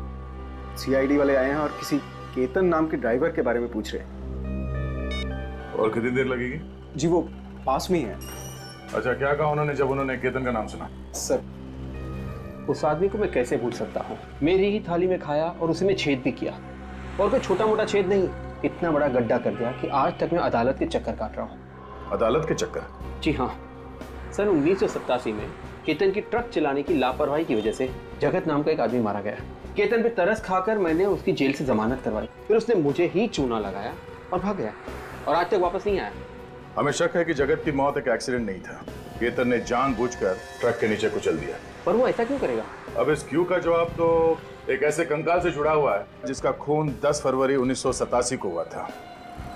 Speaker 9: CID वाले आए हैं और किसी केतन नाम के ड्राइवर के बारे में पूछ रहे हैं।
Speaker 2: और कितनी देर लगेगी?
Speaker 9: जी वो पास में ही है।
Speaker 2: अच्छा, क्या कहा उन्होंने जब उन्होंने केतन का नाम सुना?
Speaker 8: सर उस आदमी को मैं कैसे भूल सकता हूँ? मेरी ही थाली में खाया और उसी में छेद भी किया, और कोई छोटा मोटा छेद नहीं, इतना बड़ा गड्ढा कर दिया कि आज तक मैं अदालत के चक्कर काट रहा हूँ।
Speaker 2: अदालत के चक्कर?
Speaker 8: जी हाँ। सन 1987 में केतन की ट्रक चलाने की लापरवाही की वजह से जगत नाम का एक आदमी मारा गया। केतन पे तरस खाकर मैंने उसकी जेल से जमानत करवाई, फिर उसने मुझे ही चूना लगाया और भाग गया, और आज तक वापस नहीं आया।
Speaker 11: हमें शक है कि जगत की मौत एक एक्सीडेंट नहीं था। केतन ने जानबूझकर ट्रक के नीचे कुचल दिया।
Speaker 8: पर वो ऐसा क्यों करेगा?
Speaker 11: अब इस क्यों का जवाब तो एक ऐसे कंकाल से जुड़ा हुआ है जिसका खून 10 फरवरी 1987 को हुआ था,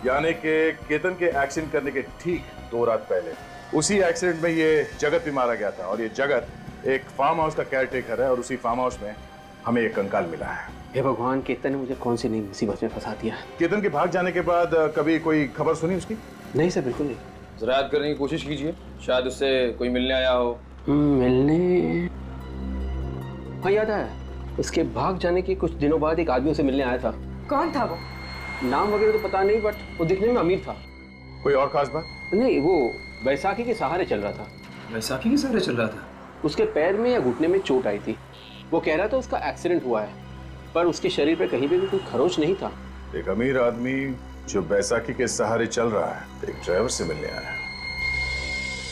Speaker 11: यानी कि केतन के एक्सीडेंट करने के ठीक 2 रात पहले उसी एक्सीडेंट में ये जगत भी मारा गया था। और ये जगत एक फार्म हाउस का केयरटेकर है, और उसी फार्म हाउस में हमें एक कंकाल मिला है।
Speaker 8: हे भगवान, केतन ने मुझे कौन सी नई मुसीबत में फंसा दिया।
Speaker 11: केतन के भाग जाने के बाद कभी कोई खबर सुनी उसकी?
Speaker 8: नहीं सर, बिल्कुल नहीं।
Speaker 13: जरा याद करने की कोशिश कीजिए, शायद उससे कोई मिलने आया हो।
Speaker 8: मिलने? हाँ याद है, उसके भाग जाने के कुछ दिनों बाद एक आदमी उसे मिलने आया था।
Speaker 14: कौन था वो?
Speaker 8: नाम वगैरह तो पता नहीं, बट वो दिखने में अमीर था।
Speaker 11: कोई और खास बात?
Speaker 8: नहीं, वो बैसाखी के सहारे चल रहा था।
Speaker 4: बैसाखी के सहारे चल रहा था?
Speaker 8: उसके पैर में या घुटने में चोट आई थी। वो कह रहा था उसका एक्सीडेंट हुआ है, पर उसके शरीर पे कहीं भी कोई खरोच नहीं था।
Speaker 11: एक अमीर आदमी जो बैसाखी के सहारे चल रहा है, एक ड्राइवर से मिलने आया है,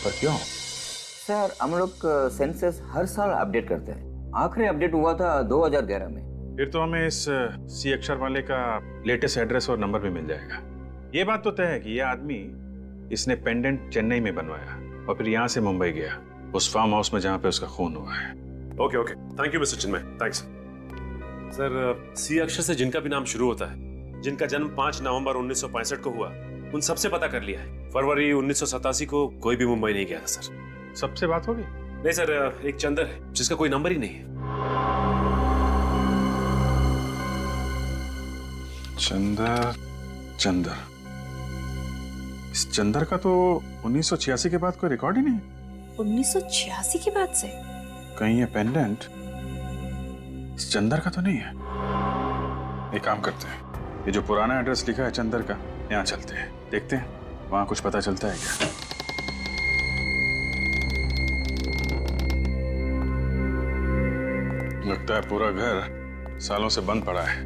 Speaker 11: पर क्यों?
Speaker 18: सर हम लोग सेंसस हर साल अपडेट करते हैं। आखिरी अपडेट हुआ था 2011 में।
Speaker 2: फिर तो हमें इस C अक्षर वाले का लेटेस्ट एड्रेस और नंबर भी मिल जाएगा। ये बात तो तय है कि ये आदमी, इसने पेंडेंट चेन्नई में बनवाया और फिर यहाँ से मुंबई गया, उस फार्म हाउस में जहाँ पे उसका खून हुआ है।
Speaker 4: Okay, thank you mister Chinmay, thanks. Sir C अक्षर से जिनका भी नाम शुरू होता है, जिनका जन्म 5 नवंबर 1965 को हुआ, उन सबसे पता कर लिया है। फरवरी 1987 को कोई भी मुंबई नहीं गया था सर।
Speaker 2: सबसे बात होगी?
Speaker 4: नहीं सर, एक चंदर है जिसका कोई नंबर ही नहीं है।
Speaker 2: चंदर इस चंदर का तो 1986 के बाद कोई रिकॉर्ड ही नहीं।
Speaker 14: 1986 के बाद से?
Speaker 2: कहीं ये पेंडेंट इस चंदर का तो नहीं है। एक काम करते हैं, ये जो पुराना एड्रेस लिखा है चंदर का, यहाँ चलते हैं, देखते हैं वहां कुछ पता चलता है क्या। लगता है पूरा घर सालों से बंद पड़ा है,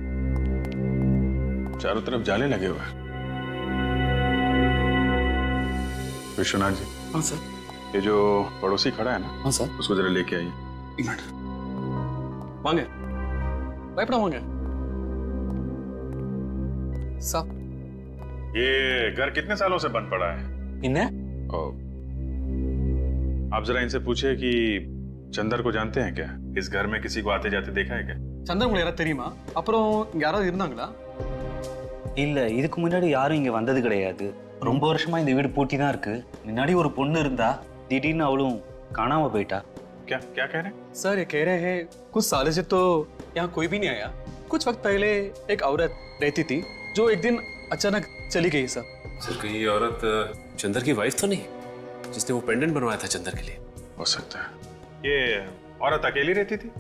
Speaker 2: चारों तरफ जाले लगे हुए हैं। विश्वनाथ जी।
Speaker 3: हाँ सर।
Speaker 2: ये जो पड़ोसी खड़ा है ना,
Speaker 3: हाँ सर,
Speaker 2: उसको जरा लेके आइए।
Speaker 3: एक मिनट। वांगे भयपड़ा वांगे साहब।
Speaker 2: ये घर कितने सालों से बंद पड़ा है? आप जरा इनसे पूछिए कि चंदर को जानते हैं क्या? इस घर में किसी को आते जाते देखा है क्या?
Speaker 3: சந்திரன் உங்களுக்கு யாராவது தெரியுமா? அப்புறம் இங்க யாராவது இருந்தாங்களா?
Speaker 19: இல்ல, இதுக்கு முன்னாடி யாரும் இங்க வந்தது கிடையாது. ரொம்ப வருஷமா இந்த வீடு பூட்டி தான் இருக்கு. முன்னாடி ஒரு பொண்ணு இருந்தா, திடீர்னு அவளும் காணாம போயிட்டா.
Speaker 2: क्या क्या कह रहे हैं?
Speaker 3: सर ये कह रहे हैं कुछ सालों से तो यहाँ कोई भी नहीं आया। कुछ वक्त पहले एक औरत रहती थी जो एक दिन अचानक चली गई सर।
Speaker 4: सर कहीं ये औरत चंदर की वाइफ तो नहीं, जिसने वो पेंडेंट बनवाया था चंदर के लिए?
Speaker 2: हो सकता है। ये औरत अकेली रहती थी?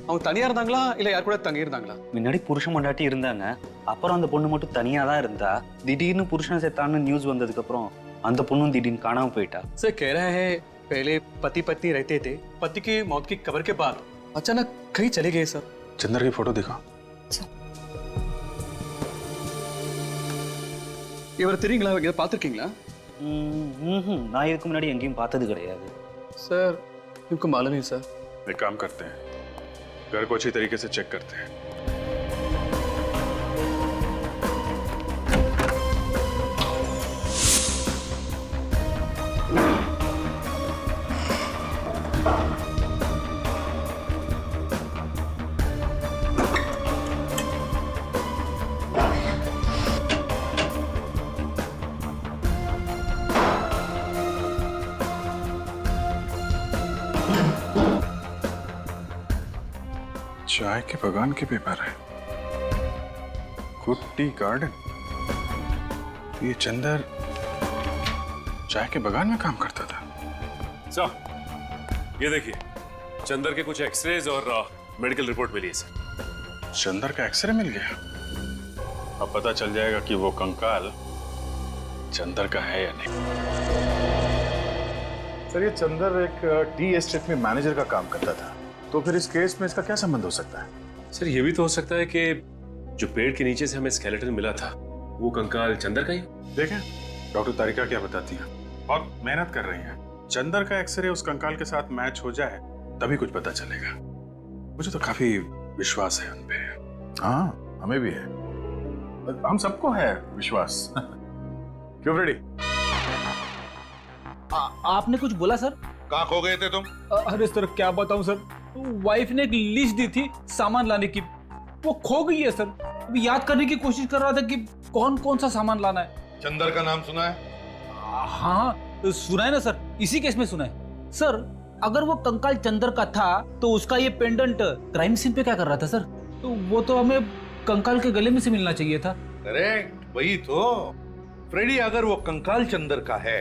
Speaker 3: அவங்க தனியா இருந்தாங்களா இல்ல யார் கூட தங்கி இருந்தாங்களா?
Speaker 19: முன்னாடி புருஷன் பொண்டாட்டி இருந்தாங்க. அப்புறம் அந்த பொண்ணு மட்டும் தனியா தான் இருந்தா. திடீர்னு புருஷன் செத்தான்னு நியூஸ் வந்ததுக்கு அப்புறம் அந்த பொண்ணும் திடீர்னு காணாம போயிட்டா.
Speaker 3: सर कह रहे हैं पहले पति पत्नी रहते थे, पति की मौत की खबर के बाद अचानक कहीं चले गए सर।
Speaker 2: चंदर की फोटो दिखा।
Speaker 3: இவர் தெரியுங்களா? இங்க பார்த்திருக்கீங்களா?
Speaker 19: நான் இதுக்கு முன்னாடி எங்கேயும் பார்த்தது கிடையாது.
Speaker 3: सर इनको मालूम नहीं सर।
Speaker 2: एक काम करते हैं, घर को अच्छी तरीके से चेक करते हैं। चाय के बगान के पेपर है, गुड टी गार्डन। ये चंदर चाय के बगान में काम करता था।
Speaker 4: सर ये देखिए, चंदर के कुछ एक्सरेज और मेडिकल रिपोर्ट मिली है सर।
Speaker 2: चंदर का एक्सरे मिल गया? अब पता चल जाएगा कि वो कंकाल चंदर का है या नहीं।
Speaker 10: सर ये चंदर एक टी एस्टेट में मैनेजर का काम करता था, तो फिर इस केस में इसका क्या संबंध हो सकता है?
Speaker 4: सर ये भी तो हो सकता है कि जो पेड़ के नीचे से हमें स्केलेटन मिला था वो कंकाल चंदर का ही।
Speaker 2: देखें डॉक्टर तारिका क्या बताती हैं, बहुत मेहनत कर रही हैं। चंदर का एक्सरे उस कंकाल के साथ मैच हो जाए तभी कुछ पता चलेगा। मुझे तो काफी विश्वास है उन पे।
Speaker 10: हाँ हमें भी है, हम सबको है विश्वास। क्यों रेडी?
Speaker 5: आपने कुछ बोला सर?
Speaker 11: कहाँ खो गए थे तुम?
Speaker 5: अरे सर क्या बताऊं सर, वाइफ ने एक लिस्ट दी थी सामान लाने की, वो खो गई है सर। अभी याद करने की कोशिश कर रहा था कि कौन कौन सा सामान लाना है।
Speaker 11: चंदर का नाम सुना है?
Speaker 5: हाँ सुना है ना सर, इसी केस में सुना है सर। अगर वो कंकाल चंदर का था तो उसका ये पेंडेंट क्राइम सीन पे क्या कर रहा था सर? तो वो तो हमें कंकाल के गले में से मिलना चाहिए था।
Speaker 11: करेक्ट, वही तो फ्रेडी। अगर वो कंकाल चंदर का है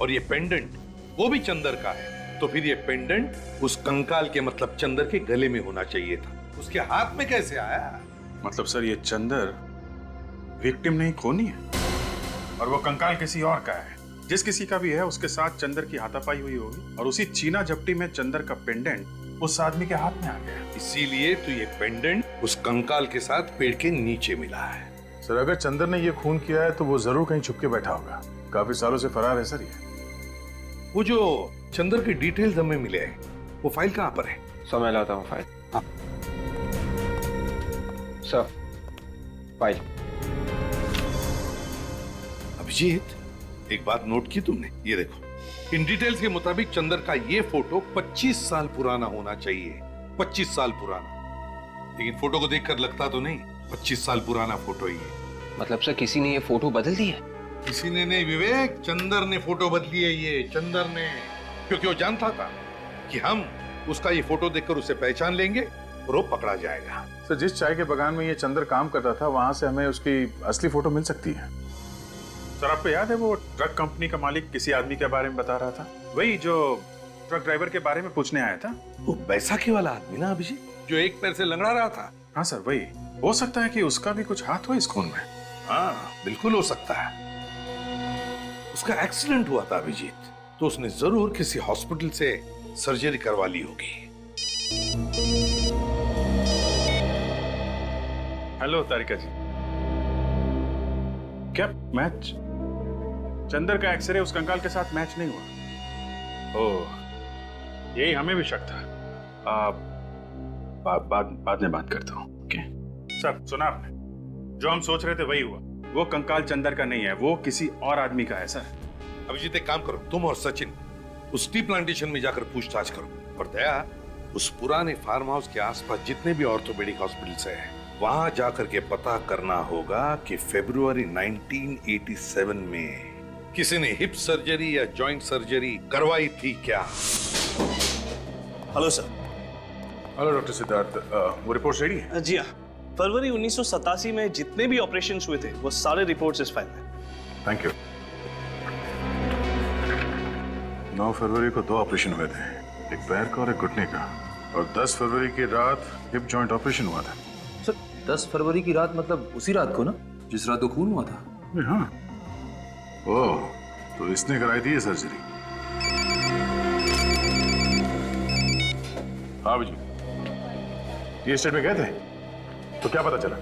Speaker 11: और ये पेंडेंट वो भी चंदर का है, तो फिर ये पेंडेंट उस कंकाल के मतलब चंदर के गले में होना चाहिए था। उसके हाथ में कैसे आया?
Speaker 2: मतलब सर ये चंदर विक्टिम नहीं, खूनी है, और वो कंकाल किसी और का है। जिस किसी का भी है उसके साथ चंदर की हाथापाई हुई होगी, और उसी चीना झपटी में चंदर का पेंडेंट उस आदमी के हाथ में आ गया।
Speaker 11: इसीलिए तो ये पेंडेंट उस कंकाल के साथ पेड़ के नीचे मिला है।
Speaker 10: सर अगर चंदर ने ये खून किया है तो वो जरूर कहीं छुप के बैठा होगा। काफी सालों से फरार है सर ये।
Speaker 11: वो जो चंदर की डिटेल्स हमें मिले हैं, वो फाइल कहाँ पर है?
Speaker 8: सर मैं लाता हूँ फाइल। हाँ सर फाइल।
Speaker 11: अभिजीत एक बात नोट की तुमने? ये देखो, इन डिटेल्स के मुताबिक चंदर का ये फोटो 25 साल पुराना होना चाहिए। 25 साल पुराना, लेकिन फोटो को देखकर लगता तो नहीं 25 साल पुराना फोटो ही है।
Speaker 8: मतलब सर किसी ने ये फोटो बदल दी है?
Speaker 11: किसी ने नहीं विवेक, चंदर ने फोटो बदली है। ये चंदर ने, क्योंकि वो जानता था कि हम उसका ये फोटो देखकर उसे पहचान लेंगे और वो पकड़ा जाएगा।
Speaker 10: सर जिस चाय के बगान में ये चंदर काम करता था वहां से हमें उसकी असली फोटो मिल सकती है।
Speaker 2: सर आपको याद है वो ट्रक कंपनी का मालिक किसी आदमी के बारे में बता रहा था, वही जो ट्रक ड्राइवर के बारे में पूछने आया था?
Speaker 11: वो बैसाखी वाला आदमी ना अभिजीत, जो एक पैर से लंगड़ा रहा था।
Speaker 2: हाँ सर वही। हो सकता है कि उसका भी कुछ हाथ हो इस खून में।
Speaker 11: हाँ बिल्कुल हो सकता है। उसका एक्सीडेंट हुआ था अभिजीत, तो उसने जरूर किसी हॉस्पिटल से सर्जरी करवा ली होगी।
Speaker 2: हेलो तारिका जी, क्या मैच? चंदर का एक्सरे उस कंकाल के साथ मैच नहीं हुआ? ओह, यही हमें भी शक था। बाद में बात करता हूँ। ओके सर, सुना आपने? जो हम सोच रहे थे वही हुआ। वो कंकाल चंदर का नहीं है, वो किसी और आदमी का है सर।
Speaker 11: अभिजीत एक काम करो, तुम और सचिन उस टी प्लांटेशन में जाकर पूछताछ करो। पर दया, उस पुराने फार्म हाउस के आसपास जितने भी ऑर्थोपेडिक हॉस्पिटल्स हैं, वहां जाकर के पता करना होगा कि फरवरी 1987 में किसी ने हिप सर्जरी या जॉइंट सर्जरी करवाई थी क्या?
Speaker 10: Hello sir.
Speaker 2: Hello doctor Siddharth, वो रिपोर्ट रेडी है?
Speaker 10: जी हाँ, फरवरी 1987 में जितने भी ऑपरेशंस हुए थे वो सारे रिपोर्ट्स इस फाइल में।
Speaker 2: Thank you. 9 फरवरी को 2 ऑपरेशन हुए थे, एक पैर का और एक घुटने का, और 10 फरवरी की रात हिप जॉइंट ऑपरेशन हुआ था।
Speaker 13: सर 10 फरवरी की रात मतलब उसी रात को ना, जिस रात को खून हुआ था?
Speaker 2: हाँ। ओह, तो इसने कराई थी ये सर्जरी? हाँ जी, ये स्टेट में गए थे, तो क्या पता चला?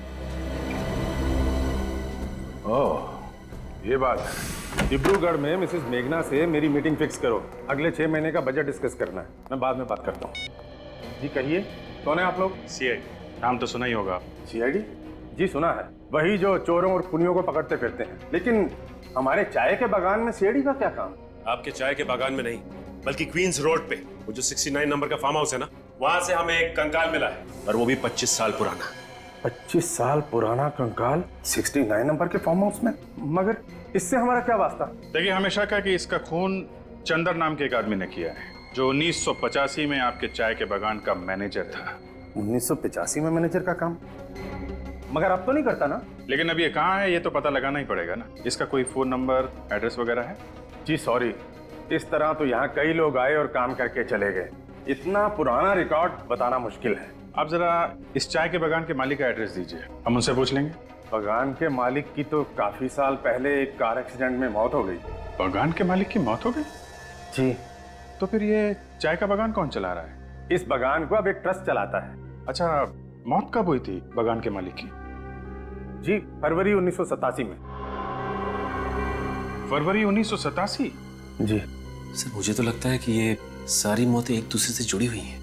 Speaker 20: ओह, ये बात है। डिब्रूगढ़ में मिसेस मेघना से मेरी मीटिंग फिक्स करो, अगले 6 महीने का बजट डिस्कस करना है। मैं बाद में बात करता हूँ। जी कहिए, कौन है आप लोग?
Speaker 2: सीआईडी। नाम तो सुना ही होगा।
Speaker 20: सीआईडी? जी सुना है, वही जो चोरों और खूनियों को पकड़ते फिरते हैं। लेकिन हमारे चाय के बागान में सीआईडी का क्या काम?
Speaker 4: आपके चाय के बागान में नहीं, बल्कि क्वींस रोड पे वो जो 69 नंबर का फार्म हाउस है ना, वहां से हमें एक कंकाल मिला है, और वो भी 25 साल पुराना।
Speaker 20: 25 साल पुराना कंकाल 69 नंबर के फार्म हाउस में? मगर इससे हमारा क्या वास्ता?
Speaker 2: देखिए, हमेशा कहा कि इसका खून चंदर नाम के एक आदमी ने किया है, जो 1985 में आपके चाय के बागान का मैनेजर था।
Speaker 20: 1985 में मैनेजर का काम? मगर अब तो नहीं करता ना?
Speaker 2: लेकिन अब ये कहाँ है ये तो पता लगाना ही पड़ेगा ना। इसका कोई फोन नंबर, एड्रेस वगैरह है?
Speaker 20: जी सॉरी, इस तरह तो यहाँ कई लोग आए और काम करके चले गए, इतना पुराना रिकॉर्ड बताना मुश्किल है।
Speaker 2: आप जरा इस चाय के बागान के मालिक का एड्रेस दीजिए, हम उनसे पूछ लेंगे।
Speaker 20: बागान के मालिक की तो काफी साल पहले एक कार एक्सीडेंट में मौत हो गई।
Speaker 2: बागान के मालिक की मौत हो गई?
Speaker 20: जी।
Speaker 2: तो फिर ये चाय का बागान कौन चला रहा है?
Speaker 20: इस बागान को अब एक ट्रस्ट चलाता है।
Speaker 2: अच्छा, मौत कब हुई थी बागान के मालिक की?
Speaker 20: जी फरवरी 1987 में।
Speaker 2: फरवरी 1987?
Speaker 20: जी
Speaker 4: सर, मुझे तो लगता है कि ये सारी मौतें एक दूसरे से जुड़ी हुई हैं।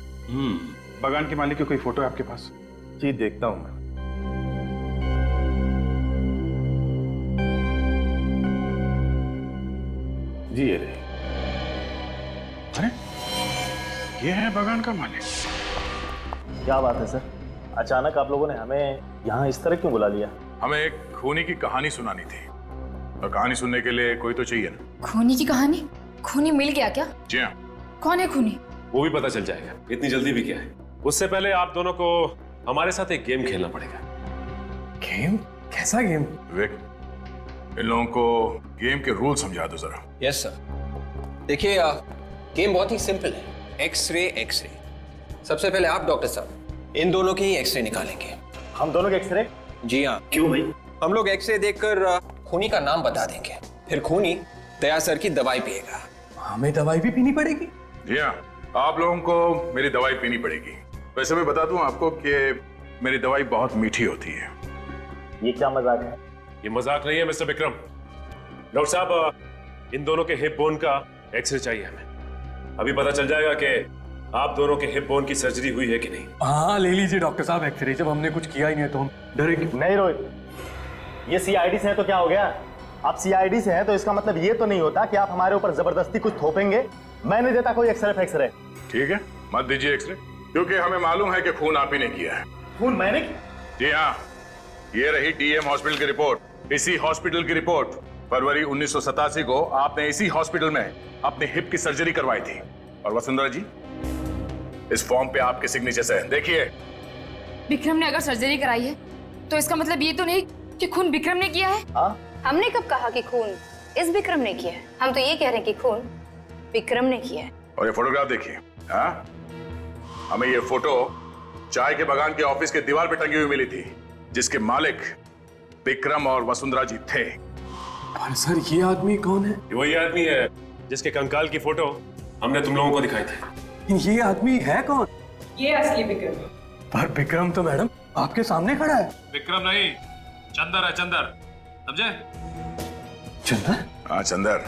Speaker 2: बागान के मालिक की कोई फोटो है आपके पास?
Speaker 20: जी देखता हूं मैं। जी ये रही।
Speaker 2: अरे ये है बागान का मालिक।
Speaker 17: क्या बात है सर, अचानक आप लोगों ने हमें यहाँ इस तरह क्यों बुला लिया?
Speaker 2: हमें एक खूनी की कहानी सुनानी थी, और कहानी सुनने के लिए कोई तो चाहिए ना।
Speaker 6: खूनी की कहानी? खूनी मिल गया क्या?
Speaker 2: जी हाँ।
Speaker 6: कौन है खूनी?
Speaker 4: वो भी पता चल जाएगा, इतनी जल्दी भी क्या है। उससे पहले आप दोनों को हमारे साथ एक गेम खेलना पड़ेगा।
Speaker 20: गेम? कैसा गेम?
Speaker 2: विवेक, इन लोगों को गेम के रूल समझा दो जरा।
Speaker 8: Yes sir. देखिए, गेम बहुत ही सिंपल है। X ray x ray. सबसे पहले आप डॉक्टर साहब इन दोनों के ही एक्सरे निकालेंगे।
Speaker 17: हम दोनों के एक्सरे?
Speaker 8: जी हाँ।
Speaker 17: क्यों भाई?
Speaker 8: हम लोग एक्सरे देखकर खूनी का नाम बता देंगे, फिर खूनी दया सर की दवाई पिएगा।
Speaker 20: हमें दवाई भी पीनी पड़ेगी?
Speaker 2: जी हाँ, आप लोगों को मेरी दवाई पीनी पड़ेगी। वैसे मैं बता दूं आपको कि मेरी दवाई बहुत मीठी होती है।
Speaker 17: ये क्या मजाक है?
Speaker 4: ये मजाक नहीं है मिस्टर विक्रम। डॉक्टर साहब, इन दोनों के हिप बोन का एक्सरे चाहिए हमें। अभी पता चल जाएगा कि आप दोनों के हिप बोन की सर्जरी हुई है कि नहीं।
Speaker 20: हाँ ले लीजिए डॉक्टर साहब एक्सरे, जब हमने कुछ किया ही नहीं तो हम डरेंगे।
Speaker 17: नहीं रोहित, ये सीआईडी से है तो क्या हो गया? आप सीआईडी से हैं तो इसका मतलब ये तो नहीं होता कि आप हमारे ऊपर जबरदस्ती कुछ थोपेंगे। मैं नहीं देता कोई एक्सरे फैक्सरे।
Speaker 2: ठीक है, मत दीजिए एक्सरे, क्योंकि हमें मालूम है कि खून आप ही ने किया है।
Speaker 17: खून मैंने?
Speaker 2: जी हाँ, ये रही डीएम हॉस्पिटल की रिपोर्ट। इसी हॉस्पिटल की रिपोर्ट। फरवरी 1987 को आपने इसी हॉस्पिटल में अपने हिप की सर्जरी करवाई थी। और वसुंधरा जी, इस फॉर्म पे आपके सिग्नेचर्स हैं, देखिए।
Speaker 6: विक्रम ने अगर सर्जरी कराई है तो इसका मतलब ये तो नहीं कि खून विक्रम ने किया है?
Speaker 17: हाँ,
Speaker 21: हमने कब कहा कि खून इस विक्रम ने किया है? हम तो ये कह रहे हैं कि खून विक्रम ने किया है।
Speaker 2: और ये फोटोग्राफ देखिए, हाँ, हमें ये फोटो चाय के बागान के ऑफिस के दीवार पे टंगी हुई मिली थी, जिसके मालिक विक्रम और वसुंधरा जी थे।
Speaker 3: पर सर ये आदमी कौन है?
Speaker 4: वही आदमी है जिसके कंकाल की फोटो हमने तुम लोगों को दिखाई थी।
Speaker 3: ये आदमी है कौन?
Speaker 14: ये असली विक्रम।
Speaker 3: पर विक्रम तो मैडम आपके सामने खड़ा है।
Speaker 4: विक्रम नहीं, चंदर है, चंदर, समझे?
Speaker 3: चंदर?
Speaker 2: हाँ चंदर।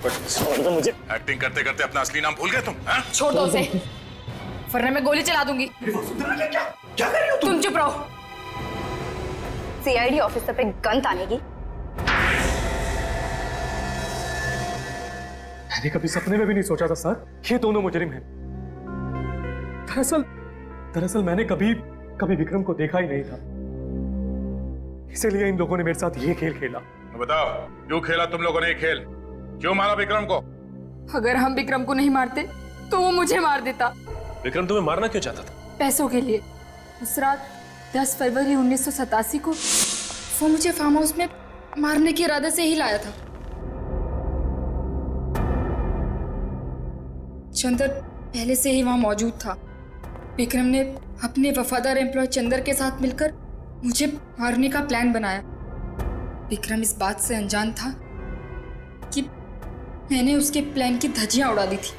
Speaker 21: छोड़ दो मुझे।
Speaker 2: एक्टिंग करते करते अपना असली नाम भूल गए तुम? हाँ?
Speaker 21: छोड़ दो उसे, वरना मैं गोली चला दूंगी।
Speaker 3: क्या कर रही हो
Speaker 21: तुम चुप रहो। सीआईडी ऑफिसर पे गन तानेगी।
Speaker 3: मैंने कभी सपने में भी नहीं सोचा था सर ये दोनों मुजरिम हैं। दरअसल मैंने कभी विक्रम को देखा ही नहीं था, इसीलिए इन लोगों ने मेरे साथ ये खेल खेला।
Speaker 2: बताओ क्यों खेला तुम लोगों ने ये खेल? क्यों मारा विक्रम को?
Speaker 21: अगर हम विक्रम को नहीं मारते तो वो मुझे मार देता।
Speaker 4: विक्रम तुम्हें मारना क्यों चाहता था?
Speaker 21: पैसों के लिए। उस रात 10 फरवरी 1987 को वो मुझे फार्म हाउस में मारने के इरादे से ही लाया था। चंदर पहले से ही वहां मौजूद था। विक्रम ने अपने वफादार एम्प्लॉय चंदर के साथ मिलकर मुझे मारने का प्लान बनाया। विक्रम इस बात से अनजान था कि मैंने उसके प्लान की धज्जियां उड़ा दी थी,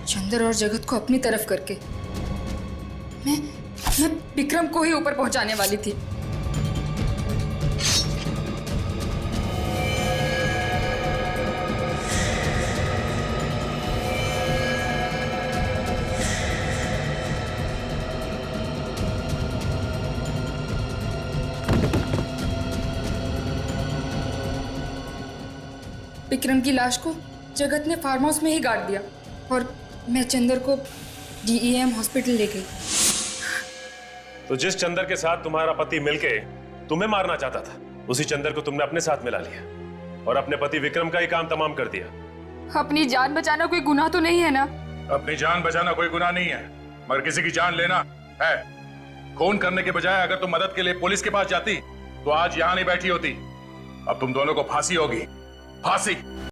Speaker 21: चंदर और जगत को अपनी तरफ करके। मैं विक्रम को ही ऊपर पहुंचाने वाली थी। विक्रम की लाश को जगत ने फार्म हाउस में ही गाड़ दिया और मैं चंदर को डीईएम हॉस्पिटल ले गई।
Speaker 4: तो जिस चंदर के साथ तुम्हारा पति मिलके तुम्हें मारना चाहता था, उसी चंदर को तुमने अपने साथ मिला लिया और अपने पति विक्रम का ही काम तमाम कर दिया।
Speaker 21: अपनी जान बचाना कोई गुनाह तो नहीं है ना?
Speaker 2: अपनी जान बचाना कोई गुनाह नहीं है, मगर किसी की जान लेना है। खून करने के बजाय अगर तुम मदद के लिए पुलिस के पास जाती तो आज यहाँ नहीं बैठी होती। अब तुम दोनों को फांसी होगी, फांसी।